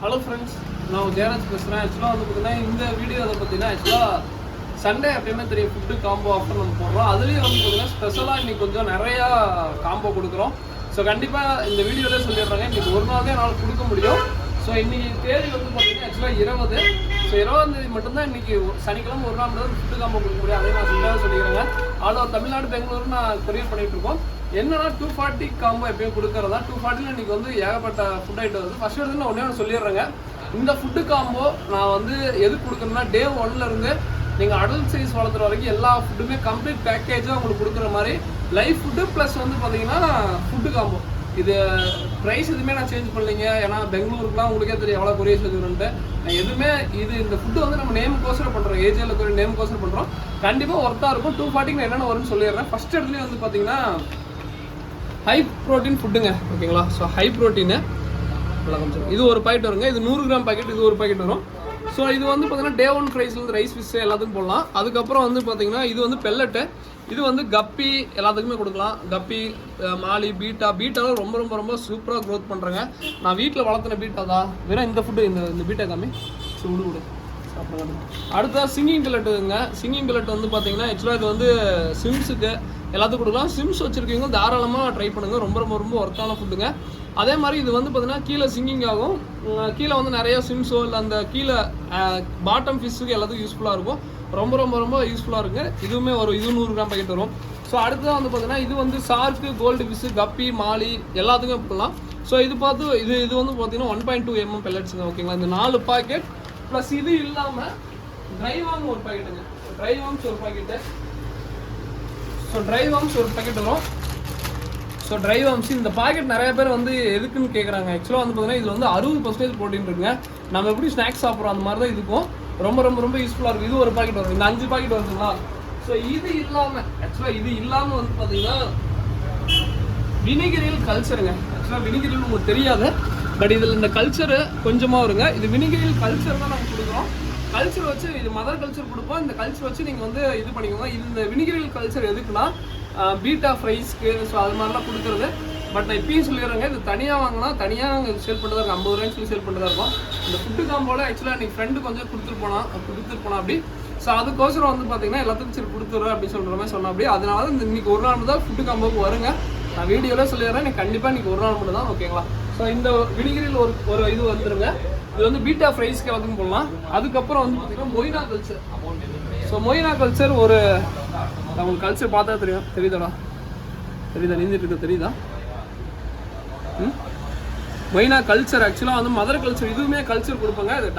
Hello friends, நான் ஜெயராஜ் பேசுகிறேன். ஆக்சுவலாக வந்து பார்த்தீங்கன்னா இந்த வீடியோ அதை பார்த்தீங்கன்னா ஆக்சுவலாக சண்டே எப்பயுமே தெரியும் ஃபுட்டு காம்போ ஆஃபர் நம்ம போடுறோம். அதுலேயும் வந்து பார்த்தீங்கன்னா ஸ்பெஷலாக இன்றைக்கி கொஞ்சம் நிறையா காம்போ கொடுக்குறோம். ஸோ கண்டிப்பாக இந்த வீடியோவில் சொல்லிடுறாங்க. இன்றைக்கி ஒரு நாள் தான் என்னால் கொடுக்க முடியும். ஸோ இன்றைக்கி தேதி வந்து பார்த்தீங்கன்னா ஆக்சுவலாக 20. ஸோ 20ஆம் தேதி மட்டும்தான் இன்றைக்கி சனிக்கிழமை ஒரு நாள் தான் ஃபுட்டு காம்போ கொடுக்க முடியும். அதே நான் சொல்லிக்கிறேங்க. ஆல் ஓவர் தமிழ்நாடு, பெங்களூர் நான் கொரியர் பண்ணிகிட்டு இருக்கோம். என்னன்னா 240 காம்போ எப்பயும் கொடுக்கறதா. 240ல இன்னைக்கு வந்து ஏகப்பட்ட ஃபுட் ஐட்டம் வருது. ஃபர்ஸ்ட் எடுத்து நான் ஒன்று சொல்லிடுறேங்க. இந்த ஃபுட்டு காம்போ நான் வந்து எதுக்கு கொடுக்குறேன்னா டே 1ல இருந்து நீங்கள் அடல்ட் சைஸ் வளர்த்துற வரைக்கும் எல்லா ஃபுட்டுமே கம்ப்ளீட் பேக்கேஜாக உங்களுக்கு கொடுக்குற மாதிரி லைஃப் ஃபுட்டு ப்ளஸ் வந்து பார்த்தீங்கன்னா ஃபுட்டு காம்போ. இது ப்ரைஸ் எதுவுமே நான் சேஞ்ச் பண்ணலைங்க. ஏன்னா பெங்களூருக்குலாம் உங்களுக்கே தெரியும் எவ்வளோ கொரியர் செஞ்சுருன்ட்டு. எதுவுமே இந்த ஃபுட்டு வந்து நம்ம நேமுக்கோசரம் பண்ணுறோம். ஏஜியில் கொரிய நேமுக்கோசரம் பண்ணுறோம். கண்டிப்பாக ஒர்த்தாக இருக்கும். 240க்கு என்னென்ன வரும்னு சொல்லிடுறேன். ஃபர்ஸ்ட் இடத்துலேயே வந்து பார்த்தீங்கன்னா ஹை ப்ரோட்டீன் ஃபுட்டுங்க, ஓகேங்களா. ஸோ ஹை ப்ரோட்டீனு இது ஒரு பாக்கெட் வருங்க. இது 100 கிராம் பாக்கெட், இது ஒரு பாக்கெட் வரும். ஸோ இது வந்து பார்த்தீங்கன்னா டே 1 ப்ரைஸ்லேருந்து ரைஸ் ஃபிஷ் எல்லாத்துக்கும் போடலாம். அதுக்கப்புறம் வந்து பார்த்தீங்கன்னா இது வந்து பெல்லட்டு, இது வந்து கப்பி எல்லாத்துக்குமே கொடுக்கலாம். கப்பி, மாலி, பீட்டாலாம் ரொம்ப ரொம்ப ரொம்ப சூப்பராக க்ரோத் பண்ணுறேங்க. நான் வீட்டில் வளர்த்துன பீட்டா தான். வெறும் இந்த ஃபுட்டு இந்த பீட்டா காமி ஸோ விடு அடுத்தா சிங்கிங் பில்லட்டுங்க. சிங்கிங் பில்லட் வந்து பார்த்தீங்கன்னா ஆக்சுவலாக இது வந்து சிம்ஸுக்கு எல்லாத்துக்கும் கொடுக்கலாம். சிம்ஸ் வச்சுருக்கீங்க தாராளமாக ட்ரை பண்ணுங்கள். ரொம்ப ரொம்ப ரொம்ப ஒர்த்தான ஃபுட்டுங்க. அதே மாதிரி இது வந்து பார்த்தீங்கன்னா கீழே சிங்கிங் ஆகும். கீழே வந்து நிறைய சிம்ஸோ இல்லை அந்த கீழே பாட்டம் ஃபிஷ்ஷுக்கு எல்லாத்துக்கும் யூஸ்ஃபுல்லாக இருக்கும். ரொம்ப ரொம்ப ரொம்ப யூஸ்ஃபுல்லாக இருக்குங்க. இதுவுமே ஒரு 100 கிராம் பாக்கெட் வரும். ஸோ அடுத்ததான் வந்து பார்த்தீங்கன்னா இது வந்து சார்க்கு, கோல்டு ஃபிஷ்ஷு, கப்பி, மாலி எல்லாத்துக்குமே போடலாம். ஸோ இது பார்த்து இது வந்து பார்த்தீங்கன்னா 1.2 mm பெல்லட்ஸுங்க, ஓகேங்களா. இந்த 4 பாக்கெட் ப்ளஸ் இது இல்லாமல் ட்ரை வார்ம் ஒரு பாக்கெட்டுங்க. ட்ரை வார்ம்ஸ் ஒரு பாக்கெட்டு. ஸோ ட்ரை வார்ம்ஸ் ஒரு பாக்கெட் வரும். ஸோ ட்ரை வார்ம்ஸ் இந்த பாக்கெட் நிறைய பேர் வந்து எதுக்குன்னு கேட்குறாங்க. ஆக்சுவலாக வந்து பார்த்தீங்கன்னா இதில் வந்து 60% ப்ரோட்டீன் இருக்குங்க. நம்ம எப்படி ஸ்நாக்ஸ் சாப்பிட்றோம் அந்த மாதிரி தான் இதுக்கும் ரொம்ப ரொம்ப ரொம்ப யூஸ்ஃபுல்லாக இருக்கும். இது ஒரு பாக்கெட் வரும். இந்த 5 பாக்கெட் வருதுங்களா. ஸோ இது இல்லாமல் ஆக்சுவலாக இது இல்லாமல் வந்து பார்த்தீங்கன்னா வினிகரியல் கல்ச்சருங்க. ஆக்சுவலாக வினிகரியல் உங்களுக்கு தெரியாது, பட் இதில் இந்த கல்ச்சரு கொஞ்சமாக வருங்க. இது வினிகரியல் கல்ச்சர் தான் நாங்கள் கொடுக்குறோம். கல்ச்சர் வச்சு இது மதர் கல்ச்சர் கொடுப்போம். இந்த கல்ச்சர் வச்சு நீங்கள் வந்து இது பண்ணிக்கோங்க. இந்த வினிகரியல் கல்ச்சர் எதுக்குன்னா பீட்டா ஃப்ரைஸ்க்கு ஸோ அது மாதிரிலாம் கொடுக்குறது. பட் நான் இப்பயும் சொல்லிடுறேங்க, இது தனியாக வாங்கினா தனியாக நாங்கள் சேல் பண்ணுறதா இருக்கும். 50 ரூபாய்க்கு சொல்லி சேல் பண்ணுறதா இருக்கும். இந்த ஃபுட்டு காம்போட ஆக்சுவலாக நீங்கள் ஃப்ரெண்டு கொஞ்சம் கொடுத்துட்டு போனா அப்படி. ஸோ அதுக்கோசரம் வந்து பார்த்தீங்கன்னா எல்லாத்துக்கும் சரி கொடுத்துட்றேன் அப்படின்னு சொல்கிற மாதிரி சொன்னால் அப்படி. அதனால தான் இன்னைக்கு ஒரு நாள் தான் ஃபுட்டு காம்போக்கு வருங்க. நான் வீடியோவில் சொல்லிடுறேன், நீங்கள் கண்டிப்பாக இன்றைக்கி ஒரு நாள் மட்டும் தான், ஓகேங்களா. ஸோ இந்த வினிகரியில் ஒரு இது வந்துருங்க. இது வந்து பீட்டா ஃப்ரைஸ்க்கு எல்லாத்துக்கும் போடலாம். அதுக்கப்புறம் வந்து பார்த்தீங்கன்னா Moina culture. So Moina culture உங்களுக்கு கல்ச்சர் பார்த்தா தெரியுதா நீந்திட்டு இருக்க தெரியுதா? மொய்னா கல்ச்சர் ஆக்சுவலாக வந்து மதர் கல்ச்சர். இதுவுமே கல்ச்சர் கொடுப்பாங்க. இது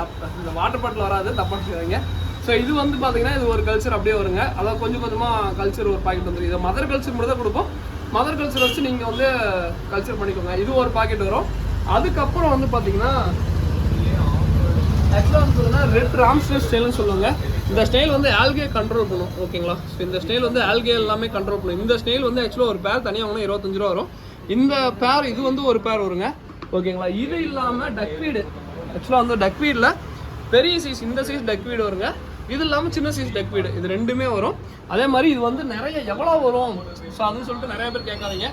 இந்த வாட்டர் பாட்டில் வராது, தப்பாக செய்வாங்க. ஸோ இது வந்து பார்த்தீங்கன்னா இது ஒரு கல்ச்சர் அப்படியே வருங்க. அதாவது கொஞ்சம் கொஞ்சமாக கல்ச்சர் ஒரு பாக்கெட் வந்துடும். இதை மதர் கல்ச்சர் மட்டும் தான் கொடுப்போம். மதர் கல்ச்சர் வச்சு நீங்கள் வந்து கல்ச்சர் பண்ணிக்கோங்க. இது ஒரு பாக்கெட் வரும். அதுக்கப்புறம் வந்து பார்த்தீங்கன்னா ஆக்சுவலாக வந்து பார்த்தீங்கன்னா ரெட் ராம்ஸ்டர் ஸ்டைல்னு சொல்லுவாங்க. இந்த ஸ்டைல் வந்து ஆல்கே கண்ட்ரோல் பண்ணும், ஓகேங்களா. ஸோ இந்த ஸ்டைல் வந்து ஆல்கே எல்லாமே கண்ட்ரோல் பண்ணும். இந்த ஸ்டைல் வந்து ஆக்சுவலாக ஒரு பேர் தனியாக வாங்கினா 25 ரூபா வரும். இந்த பேர் இது வந்து ஒரு பேர் வருங்க, ஓகேங்களா. இது இல்லாமல் டக்வீடு. ஆக்சுவலாக வந்து டக்வீடில் பெரிய சைஸ் இந்த சைஸ் டக்வீடு வருங்க. இது இல்லாமல் சின்ன சைஸ் டக்வீடு, இது ரெண்டுமே வரும். அதே மாதிரி இது வந்து நிறைய எவ்வளோ வரும் ஸோ அதுன்னு சொல்லிட்டு நிறைய பேர் கேட்காதீங்க.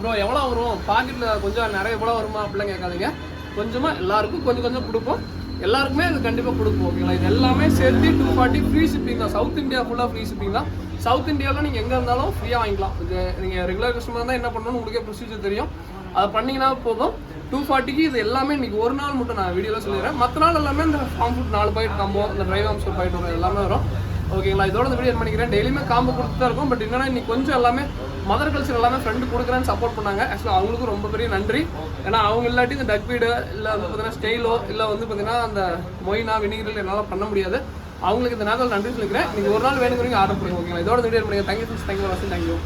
ப்ரோ எவ்வளோ வரும் பாக்கெட்டில் கொஞ்சம் நிறைய எவ்வளோ வருமா அப்படிலாம் கேட்காதீங்க. கொஞ்சமாக எல்லாருக்கும் கொஞ்சம் கொஞ்சம் கொடுப்போம். எல்லாருக்குமே அது கண்டிப்பாக கொடுப்போம், ஓகேங்களா. இது எல்லாமே சேர்த்து 240 ஃப்ரீ ஷிப்பிங் தான். சவுத் இந்தியா ஃபுல்லாக ஃப்ரீ ஷிப்பிங் தான். சவுத் இந்தியாவில் நீங்கள் எங்கே இருந்தாலும் ஃப்ரீயாக வாங்கிக்கலாம். இது நீங்கள் ரெகுலர் கஸ்டமர் தான் என்ன பண்ணணும்னு உங்களுக்கே ப்ரொசீஜர் தெரியும். அதை பண்ணிங்கன்னா போதும். 240க்கு இது எல்லாமே இன்றைக்கி ஒரு நாள் மட்டும் நான் வீடியோவில் சொல்லிடுறேன். மற்ற நாள் எல்லாமே இந்த ஃபார்ம் ஃபுட் 4 பாக்கெட் காம்போ, இந்த ட்ரை வார்ம்ஸ் ஒரு பாக்கெட் வரும், எல்லாமே வரும், ஓகேங்களா. இதோட இந்த வீடியோ பண்ணிக்கிறேன். டெய்லியுமே காம்போ கொடுத்து தான் இருக்கும். பட் என்னன்னா இன்னைக்கு கொஞ்சம் எல்லாமே மதர் கல்ச்சர் எல்லாமே ஃப்ரெண்டு கொடுக்குறேன்னு சப்போர்ட் பண்ணாங்க. ஆக்சுவலாக அவங்களுக்கும் ரொம்ப பெரிய நன்றி. ஏன்னா அவங்க இல்லாட்டி இந்த டக்வீடு இல்லை வந்து பார்த்தீங்கன்னா ஸ்டைலோ இல்லை வந்து பார்த்தீங்கன்னா அந்த மொய்னா வினிகரில் என்னால் பண்ண முடியாது. அவங்களுக்கு இந்த நேரத்தில் நன்றி சொல்லிக்கிறேன். நீங்கள் ஒரு நாள் வேணுங்கிறீங்க ஆர்டர் பண்ணுங்க, ஓகேங்களா. இதோட வீடியோ பண்ணுங்க. Thank you, thank you.